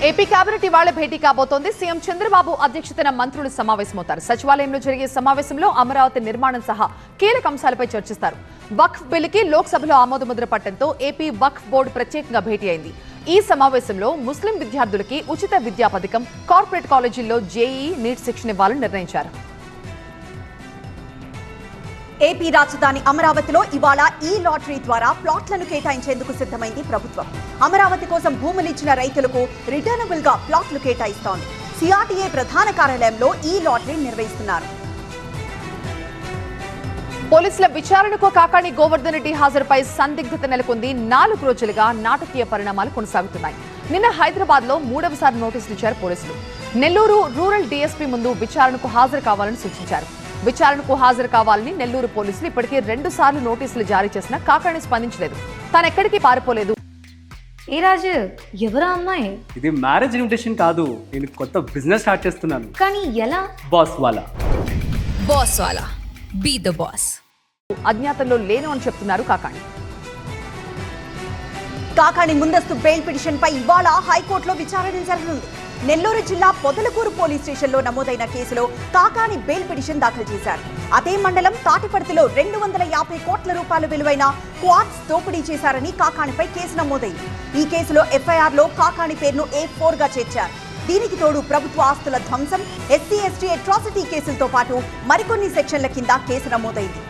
AP cabinet ఇవాళ భేటీ కాబోతోంది. CM Chandrababu అధ్యక్షతన మంత్రులు సమావేశమవుతారు. సచివాలయంలో జరిగే సమావేశంలో అమరావతి నిర్మాణం సహా కీలక అంశాలపై చర్చిస్తారు. వక్ఫ్ బిల్లుకి లోక్సభలో ఆమోదముద్ర పట్టడంతో ఏపీ వక్ఫ్ బోర్డు ప్రత్యేకంగా భేటీ అయింది. ఈ సమావేశంలో ముస్లిం విద్యార్థులకి ఉచిత విద్యా పథకం, కార్పొరేట్ కాలేజీల్లో జేఈఈ, నీట్ శిక్షణ ఇవ్వాలని నిర్ణయించారు. ఏపీ రాజధాని అమరావతిలో ఇవాళ ఈ లాటరీ ద్వారా ప్లాట్లను కేటాయించేందుకు సిద్ధమైంది ప్రభుత్వం. అమరావతి కోసం భూములిచ్చిన రైతులకు రిటర్నబుల్ గా ప్లాట్లు కేటాయిస్తోంది. సిఆర్టీఏ ప్రధాన కార్యాలయంలో ఈ లాటరీ నిర్వహిస్తున్నారు. పోలీసుల విచారణకు కాకాణి గోవర్ధన్ రెడ్డి హాజరుపై సందిగ్ధత నెలకొంది. 4 రోజులుగా నాటకీయ పరిణామాలు కొనసాగుతున్నాయి. నిన్న హైదరాబాద్ లో 3వసారి నోటీసులు ఇచ్చారు పోలీసులు. నెల్లూరు రూరల్ డీఎస్పీ ముందు విచారణకు హాజరు కావాలని సూచించారు. విచారణకు హాజరు కావాలని నెల్లూరు పోలీసులు ఇప్పటికే 2 సార్లు నోటీసులు జారీ చేసినా కాకాణి స్పందించలేదు. తానెక్కడికి పారిపోలేదు. ఏ రాజు, ఎవరా అమ్మాయి? ఇది మ్యారేజ్ ఇన్విటేషన్ కాదు, నేను కొత్త బిజినెస్ స్టార్ట్ చేస్తున్నాను. కానీ ఎలా? బాస్ వాలా. బాస్ వాలా, బీ ద బాస్. అజ్ఞాతంలో లేను అని చెప్తున్నారు కాకాణి. కాకాణి ముందస్తు బెయిల్ పిటిషన్ పై ఇవాళ హైకోర్టులో విచారణ జరగనుంది. నెల్లూరు జిల్లా పొదలకూరు పోలీస్ స్టేషన్లో నమోదైన కేసులో కాకాణి బెయిల్ పిటిషన్ దాఖలు చేశారు. అదే మండలం తాటిపర్తిలో 250 కోట్ల రూపాయల విలువైన క్వార్ట్స్ దోపిడీ చేశారని కాకాణిపై కేసు నమోదైంది. ఈ కేసులో ఎఫ్ఐఆర్లో కాకాణి పేరును A4 గా చేర్చారు. దీనికి తోడు ప్రభుత్వ ఆస్తుల ధ్వంసం, ఎస్సీ ఎస్టీ అట్రాసిటీ కేసులతో పాటు మరికొన్ని సెక్షన్ల కింద కేసు నమోదైంది.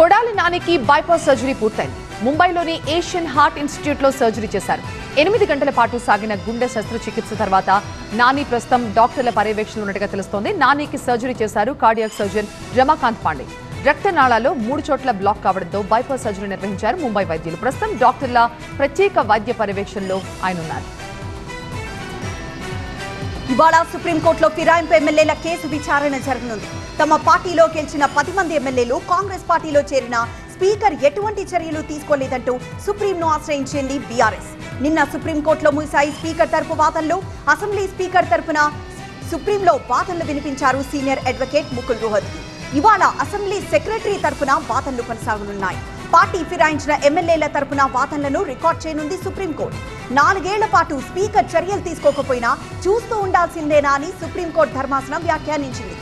కొడాలి నానికి బైపాస్ సర్జరీ పూర్తయింది. ముంబైలోని ఏషియన్ హార్ట్ ఇన్స్టిట్యూట్ లో సర్జరీ చేశారు. 8 గంటల పాటు సాగిన గుండె శస్త్రచికిత్స తర్వాత నాని ప్రస్తుతం డాక్టర్ల పర్యవేక్షణలో ఉన్నట్టుగా తెలుస్తోంది. నానికి సర్జరీ చేశారు కార్డియాక్ సర్జన్ రమాకాంత్ పాండే. రక్తనాళాల్లో 3 చోట్ల బ్లాక్ కావడంతో బైపాస్ సర్జరీ నిర్వహించారు ముంబై వైద్యులు. ప్రస్తుతం డాక్టర్ల ప్రత్యేక వైద్య పర్యవేక్షణలో ఆయన ఉన్నారు. ఇవాళ సుప్రీంకోర్టులో ఫిరాయింపు ఎమ్మెల్యేల కేసు విచారణ జరగనుంది. తమ పార్టీలో గెలిచిన 10 మంది ఎమ్మెల్యేలు కాంగ్రెస్ పార్టీలో చేరిన స్పీకర్ ఎటువంటి చర్యలు తీసుకోలేదంటూ సుప్రీంను ఆశ్రయించింది బీఆర్ఎస్. నిన్న సుప్రీంకోర్టులో ముగిశాయి స్పీకర్ తరపు వాదనలు. అసెంబ్లీ స్పీకర్ తరపున సుప్రీంలో వాదనలు వినిపించారు సీనియర్ అడ్వకేట్ ముకుల్ రోహత్గి. ఇవాళ అసెంబ్లీ సెక్రటరీ తరపున వాదనలు కొనసాగనున్నాయి. పార్టీ ఫిరాయించిన ఎమ్మెల్యేల తరపున వాదనలను రికార్డ్ చేయనుంది సుప్రీంకోర్టు. 4 ఏళ్ల పాటు స్పీకర్ చర్యలు తీసుకోకపోయినా చూస్తూ ఉండాల్సిందేనా అని సుప్రీంకోర్టు ధర్మాసనం వ్యాఖ్యానించింది.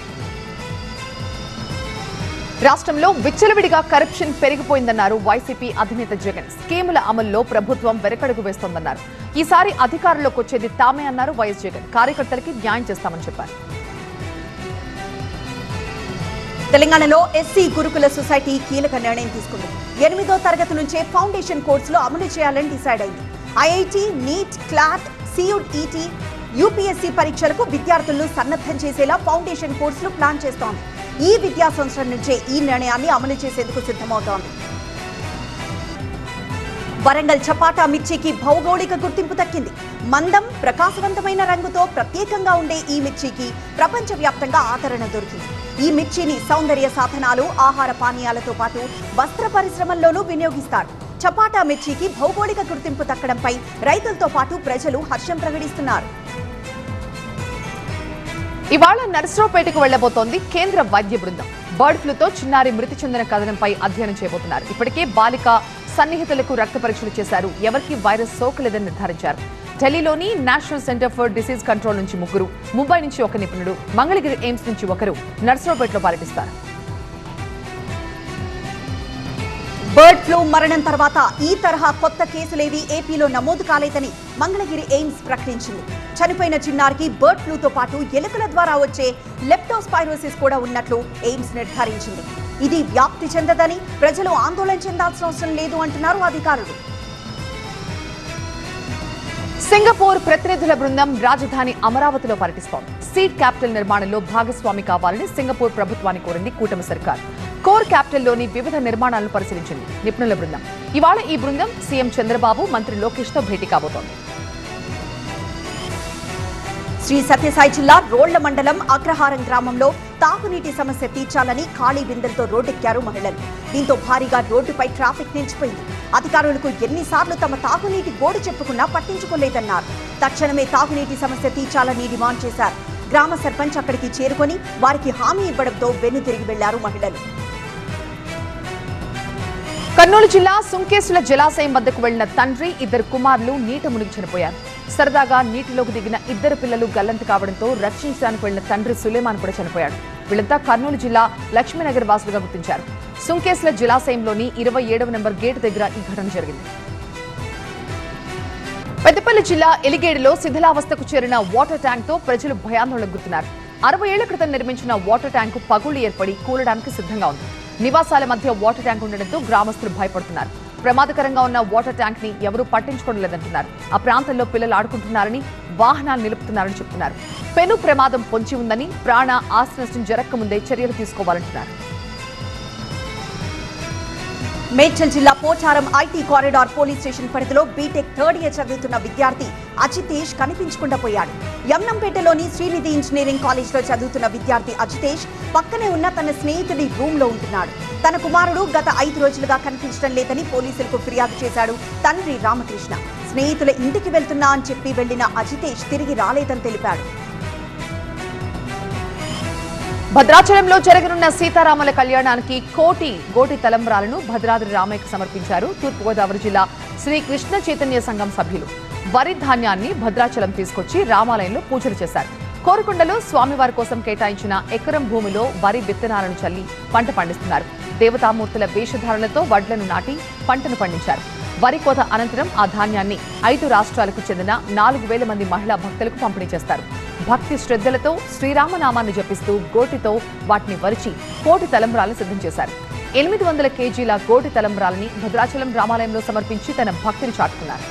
రాష్ట్రంలో విచ్చలవిడిగా కరప్షన్ పెరిగిపోయిందన్నారు వైసీపీ అధినేత జగన్. స్కీముల అమల్లో ప్రభుత్వం వెనకడుగు వేస్తోందన్నారు. ఈసారి అధికారంలోకి వచ్చేది తామే అన్నారు వైఎస్ జగన్. కార్యకర్తలకి న్యాయం చేస్తామని చెప్పారు. తెలంగాణలో ఎస్సీ గురుకుల సొసైటీ కీలక నిర్ణయం తీసుకుంది. 8వ తరగతి నుంచే ఫౌండేషన్ కోర్సులు అమలు చేయాలని డిసైడ్ అయింది. IIT, NEET, CLAT, CUET, UPSC పరీక్షలకు విద్యార్థులను సన్నద్ధం చేసేలా ఫౌండేషన్ కోర్సులు ప్లాన్ చేస్తోంది. ఈ విద్యా సంవత్సరం నుంచే ఈ నిర్ణయాన్ని అమలు చేసేందుకు సిద్ధమవుతోంది. వరంగల్ చపాటా మిర్చికి భౌగోళిక గుర్తింపు దక్కింది. మందం, ప్రకాశవంతమైన రంగుతో ప్రత్యేకంగా ఉండే ఈ మిర్చికి ప్రపంచవ్యాప్తంగా ఆదరణ దొరికింది. ఈ మిర్చిని సౌందర్య సాధనాలు, ఆహార పానీయాలతో పాటు వస్త్ర పరిశ్రమల్లోనూ వినియోగిస్తారు. చపాటా మిర్చికి భౌగోళిక గుర్తింపు దక్కడంపై రైతులతో పాటు ప్రజలు హర్షం ప్రకటిస్తున్నారు. ఇవాళ నర్సరావుపేటకు వెళ్లబోతోంది కేంద్ర వైద్య బృందం. బర్డ్ ఫ్లూతో చిన్నారి మృతి చెందిన కథనంపై అధ్యయనం చేయబోతున్నారు. ఇప్పటికే బాలిక సన్నిహితులకు రక్త పరీక్షలు చేశారు. ఎవరికి వైరస్ సోకలేదని నిర్ధారించారు. ఢిల్లీలోని national centre for disease control నుంచి 3, ముంబై నుంచి 1 నిపుణుడు, మంగళగిరి ఎయిమ్స్ నుంచి 1 నర్సరావుపేటలో పర్యటిస్తారు. బర్డ్ ఫ్లూ మరణం తర్వాత ఈ తరహా కొత్త కేసులేవి ఏపీలో నమోదు కాలేదని మంగళగిరి ఎయిమ్స్ ప్రకటించింది. చనిపోయిన చిన్నారికి బర్డ్ ఫ్లూతో పాటు ఎలుకల ద్వారా వచ్చే లెప్టోస్పైరోసిస్ కూడా ఉన్నట్లు ఎయిమ్స్ నిర్ధారించింది. ఇది వ్యాప్తి చెందదని, ప్రజలు ఆందోళన చెందాల్సిన అవసరం లేదు అంటున్నారు అధికారులు. సింగపూర్ ప్రతినిధుల బృందం రాజధాని అమరావతిలో పర్యటిస్తోంది. సీడ్ క్యాపిటల్ నిర్మాణంలో భాగస్వామి కావాలని సింగపూర్ ప్రభుత్వాన్ని కోరింది కూటమి సర్కార్. కోర్ క్యాపిటల్లోని వివిధ నిర్మాణాలను పరిశీలించింది నిపుణుల బృందం. ఇవాళ ఈ బృందం సీఎం చంద్రబాబు, మంత్రి లోకేష్ తో భేటీ కాబోతోంది. శ్రీ సత్యసాయి జిల్లా రోళ్ల మండలం అగ్రహారం గ్రామంలో తాగునీటి సమస్య తీర్చాలని ఖాళీ బిందెలతో రోడ్డెక్కారు మహిళలు. దీంతో భారీగా రోడ్డుపై ట్రాఫిక్ నిలిచిపోయింది. అధికారులకు ఎన్నిసార్లు తమ తాగునీటి గోడు చెప్పుకున్నా పట్టించుకోలేదన్నారు. తక్షణమే తాగునీటి సమస్య తీర్చాలని డిమాండ్ చేశారు. గ్రామ సర్పంచ్ అక్కడికి చేరుకొని వారికి హామీ ఇవ్వడంతో వెన్నుతిరిగి వెళ్లారు మహిళలు. కర్నూలు జిల్లా సుంకేసుల జలాశయం వద్దకు వెళ్లిన తండ్రి, ఇద్దరు కుమారులు నీట మునిగి చనిపోయారు. సరదాగా నీటిలోకి దిగిన ఇద్దరు పిల్లలు గల్లంతు కావడంతో రక్షించడానికి వెళ్లిన తండ్రి సులేమాన్ కూడా చనిపోయాడు. వీళ్ళంతా కర్నూలు జిల్లా లక్ష్మీనగర్ వాసులుగా గుర్తించారు. సుంకేసుల జలాశయంలోని 27వ నెంబర్ గేటు దగ్గర ఈ ఘటన జరిగింది. పెద్దపల్లి జిల్లా ఎలిగేడులో శిథిలావస్థకు చేరిన వాటర్ ట్యాంక్ తో ప్రజలు భయాందోళనకు గురవుతున్నారు. 60 ఏళ్ల క్రితం నిర్మించిన వాటర్ ట్యాంకు పగుళ్లు ఏర్పడి కూలడానికి సిద్ధంగా ఉంది. నివాసాల మధ్య వాటర్ ట్యాంక్ ఉండడంతో గ్రామస్తులు భయపడుతున్నారు. ప్రమాదకరంగా ఉన్న వాటర్ ట్యాంక్ ని ఎవరూ పట్టించుకోవడం లేదంటున్నారు. ఆ ప్రాంతంలో పిల్లలు ఆడుకుంటున్నారని, వాహనాలు నిలుపుతున్నారని చెప్తున్నారు. పెను ప్రమాదం పొంచి ఉందని, ప్రాణ ఆస్తి నష్టం జరగకముందే చర్యలు తీసుకోవాలంటున్నారు. మేడ్చల్ జిల్లా Pocharam IT corridor police station పరిధిలో బీటెక్ థర్డ్ ఇయర్ చదువుతున్న విద్యార్థి అజితేష్ కనిపించకుండా పోయాడు. యమ్నంపేటలోని శ్రీనిధి ఇంజనీరింగ్ కాలేజ్లో చదువుతున్న విద్యార్థి అజితేష్ పక్కనే ఉన్న తన స్నేహితుడి రూమ్ లో ఉంటున్నాడు. తన కుమారుడు గత 5 రోజులుగా కనిపించడం లేదని పోలీసులకు ఫిర్యాదు చేశాడు తండ్రి రామకృష్ణ. స్నేహితుల ఇంటికి వెళ్తున్నా అని చెప్పి వెళ్లిన అజితేష్ తిరిగి రాలేదని తెలిపాడు. భద్రాచలంలో జరగనున్న సీతారాముల కళ్యాణానికి కోటి తలంబ్రాలను భద్రాద్రి రామయ్యకు సమర్పించారు తూర్పుగోదావరి జిల్లా శ్రీ కృష్ణ చైతన్య సంఘం సభ్యులు. వరి ధాన్యాన్ని భద్రాచలం తీసుకొచ్చి రామాలయంలో పూజలు చేశారు. కోరుకొండలో స్వామివారి కోసం కేటాయించిన ఎకరం భూమిలో వరి విత్తనాలను చల్లి పంట పండిస్తున్నారు. దేవతామూర్తుల వేషధారణలతో వడ్లను నాటి పంటను పండించారు. వరి కోత అనంతరం ఆ ధాన్యాన్ని 5 రాష్ట్రాలకు చెందిన 4000 మంది మహిళా భక్తులకు పంపిణీ చేస్తారు. భక్తి శ్రద్ధలతో శ్రీరామనామాన్ని జపిస్తూ గోటితో వాటిని వరిచి కోటి తలంబ్రాలను సిద్ధం చేశారు. 800 కేజీల గోటి తలంబ్రాలని భద్రాచలం రామాలయంలో సమర్పించి తన భక్తిని చాటుకున్నారు.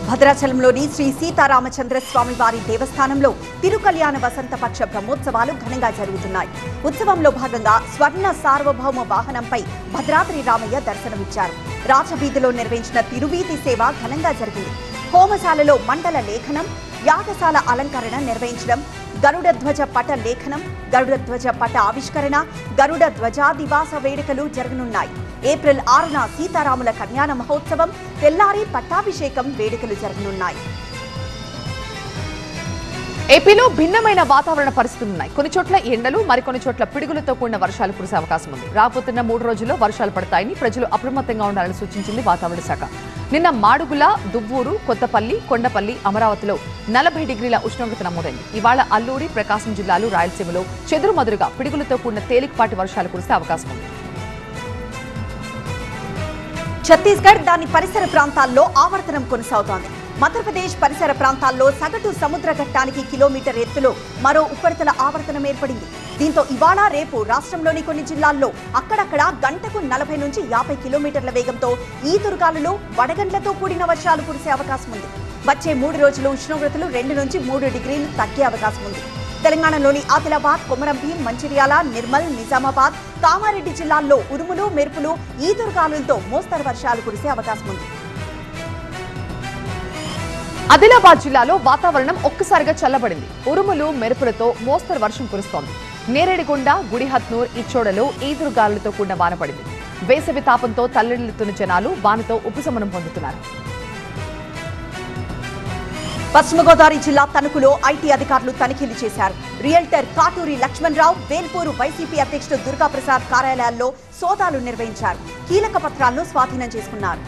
భద్రాచలంలోని శ్రీ సీతారామచంద్ర స్వామి వారి దేవస్థానంలో తిరుకల్యాణ వసంత పక్ష బ్రహ్మోత్సవాలు ఘనంగా జరుగుతున్నాయి. ఉత్సవంలో భాగంగా స్వర్ణ సార్వభౌమ వాహనంపై భద్రాద్రి రామయ్య దర్శనమిచ్చారు. రాజవీధిలో నిర్వహించిన తిరువీధి సేవ ఘనంగా జరిగింది. హోమశాలలో మండల లేఖనం, యాగశాల అలంకరణ నిర్వహించడం, గరుడ ధ్వజ పట లేఖనం, గరుడ ధ్వజ పట ఆవిష్కరణ, గరుడ ధ్వజాదివాస వేడుకలు జరగనున్నాయి. ఏప్రిల్ 6న సీతారాముల కళ్యాణ మహోత్సవం, తెల్లారి పట్టాభిషేకం వేడుకలు జరగనున్నాయి. ఏపీలో భిన్నమైన వాతావరణ పరిస్థితులున్నాయి. కొన్ని చోట్ల ఎండలు, మరికొన్ని చోట్ల పిడుగులతో కూడిన వర్షాలు కురిసే అవకాశం ఉంది. రాబోతున్న 3 రోజుల్లో వర్షాలు పడతాయని ప్రజలు అప్రమత్తంగా ఉండాలని సూచించింది వాతావరణ శాఖ. నిన్న మాడుగుల, దువ్వూరు, కొత్తపల్లి, కొండపల్లి, అమరావతిలో 40 డిగ్రీల ఉష్ణోగ్రత నమోదైంది. ఇవాళ అల్లూరి, ప్రకాశం జిల్లాలు, రాయలసీమలో చెదురుమదురుగా పిడుగులతో కూడిన తేలికపాటి వర్షాలు కురిసే అవకాశం ఉంది. ఛత్తీస్గఢ్ దాని పరిసర ప్రాంతాల్లో ఆవర్తనం కొనసాగుతోంది. మధ్యప్రదేశ్ పరిసర ప్రాంతాల్లో సగటు సముద్ర ఘట్టానికి కిలోమీటర్ ఎత్తులో మరో ఉపరితల ఆవర్తనం ఏర్పడింది. దీంతో ఇవాళ, రేపు రాష్ట్రంలోని కొన్ని జిల్లాల్లో అక్కడక్కడ గంటకు 40 నుంచి 50 కిలోమీటర్ల వేగంతో ఈదురుగాలులు, వడగండ్లతో కూడిన వర్షాలు కురిసే అవకాశం ఉంది. వచ్చే 3 రోజులు ఉష్ణోగ్రతలు 2 నుంచి 3 డిగ్రీలు తగ్గే అవకాశం ఉంది. తెలంగాణలోని ఆదిలాబాద్, కొమరంభీం, మంచిర్యాల, నిర్మల్, నిజామాబాద్, కామారెడ్డి జిల్లాల్లో ఉరుములు, మెరుపులు, ఈదురుగాలులతో మోస్తరు వర్షాలు కురిసే అవకాశం ఉంది. ఆదిలాబాద్ జిల్లాలో వాతావరణం ఒక్కసారిగా చల్లబడింది. ఉరుములు, మెరుపులతో మోస్తరు వర్షం కురుస్తోంది. నేరేడిగొండ, గుడిహత్నూర్, ఇచ్చోడలో ఈదురుగాలులతో కూడిన వాన పడింది. వేసవి తాపంతో తల్లడిల్లుతున్న జనాలు వానతో ఉపశమనం పొందుతున్నారు. పశ్చిమ గోదావరి జిల్లా తణుకులో ఐటీ అధికారులు తనిఖీలు చేశారు. రియల్టర్ కాటూరి లక్ష్మణరావు, వేల్పూరు వైసీపీ అధ్యక్షుడు దుర్గాప్రసాద్ కార్యాలయాల్లో సోదాలు నిర్వహించారు. కీలక పత్రాలను స్వాధీనం చేసుకున్నారు.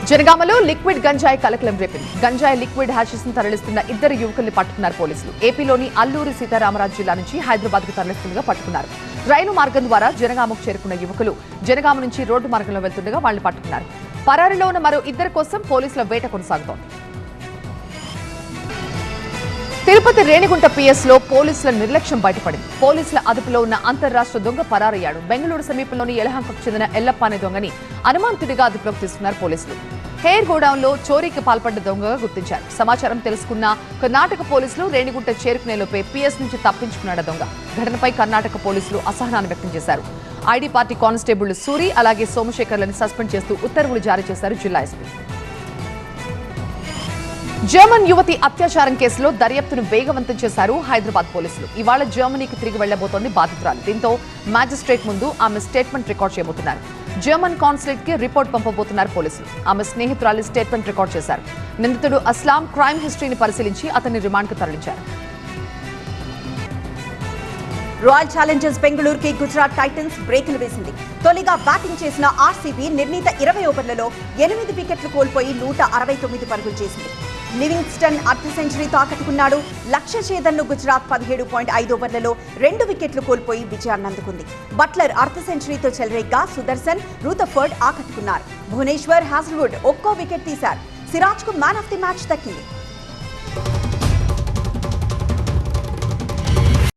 జనగామలో లిక్విడ్ గంజాయి కలకలం రేపింది. గంజాయి లిక్విడ్ హ్యాషెస్ ను తరలిస్తున్న 2 యువకుల్ని పట్టుకున్నారు పోలీసులు. ఏపీలోని అల్లూరి సీతారామరాజు జిల్లా నుంచి హైదరాబాద్ కు తరలిస్తుండగా పట్టుకున్నారు. రైలు మార్గం ద్వారా జనగామకు చేరుకున్న యువకులు జనగామ నుంచి రోడ్డు మార్గంలో వెళ్తుండగా వాళ్లు పట్టుకున్నారు. పరారీలో ఉన్న మరో 2 కోసం పోలీసుల వేట కొనసాగుతోంది. తిరుపతి రేణిగుంట పిఎస్ లో పోలీసుల నిర్లక్ష్యం బయటపడింది. పోలీసుల అదుపులో ఉన్న అంతర్రాష్ట్ర దొంగ పరారయ్యాడు. బెంగళూరు సమీపంలోని యలహంకకు చెందిన ఎల్లప్ప అనే దొంగని అనుమానితుడిగా అదుపులోకి తీసుకున్నారు పోలీసులు. హెయిర్ గోడౌన్ లో చోరీకి పాల్పడ్డ దొంగగా గుర్తించారు. సమాచారం తెలుసుకున్న కర్ణాటక పోలీసులు రేణిగుంట చేరుకునేలోపే పిఎస్ నుంచి తప్పించుకున్నాడు దొంగ. ఘటనపై కర్ణాటక పోలీసులు అసహనాన్ని వ్యక్తం చేశారు. ఐడీ పార్టీ కానిస్టేబుల్ సూరి, అలాగే సోమశేఖర్లను సస్పెండ్ చేస్తూ ఉత్తర్వులు జారీ చేశారు జిల్లా ఎస్పీ. జర్మన్ యువతి అత్యాచారం కేసులో దర్యాప్తును వేగవంతం చేశారు హైదరాబాద్ పోలీసులు. ఇవాళ జర్మనీకి తిరిగి వెళ్లబోతోంది బాధితురాలు. దీంతో మ్యాజిస్ట్రేట్ ముందు ఆమె స్టేట్మెంట్ రికార్డ్ చేయబోతున్నారు. జర్మన్ కాన్సులేట్ కి రిపోర్ట్ పంపబోతున్నారు పోలీసులు. ఆమె స్నేహితురాలి స్టేట్మెంట్ రికార్డ్ చేశారు. నిందితుడు అస్లాం క్రైమ్ హిస్టరీని పరిశీలించి అతన్ని రిమాండ్ కు తరలించారు. రాయల్ ఛాలెంజర్స్ బెంగళూరుకి గుజరాత్ టైటన్స్ బ్రేకులు వేసింది. తొలిగా బ్యాటింగ్ చేసిన ఆర్సీబీ నిర్ణీత 20 ఓవర్లలో 8 వికెట్లు కోల్పోయి 169 పరుగులు చేసింది. లివింగ్స్టన్ అర్ధ సెంచరీతో ఆకట్టుకున్నాడు. లక్ష్య ఛేదన్ను గుజరాత్ 17.5 ఓవర్లలో 2 వికెట్లు కోల్పోయి విజయాన్ని అందుకుంది. బట్లర్ అర్ధ సెంచరీతో చెలరేగ్గా సుదర్శన్, రూథర్ఫర్డ్ ఆకట్టుకున్నారు. భువనేశ్వర్, హాజల్వుడ్ ఒక్కో వికెట్ తీశారు. సిరాజ్కు మ్యాన్ ఆఫ్ ది మ్యాచ్ దక్కింది.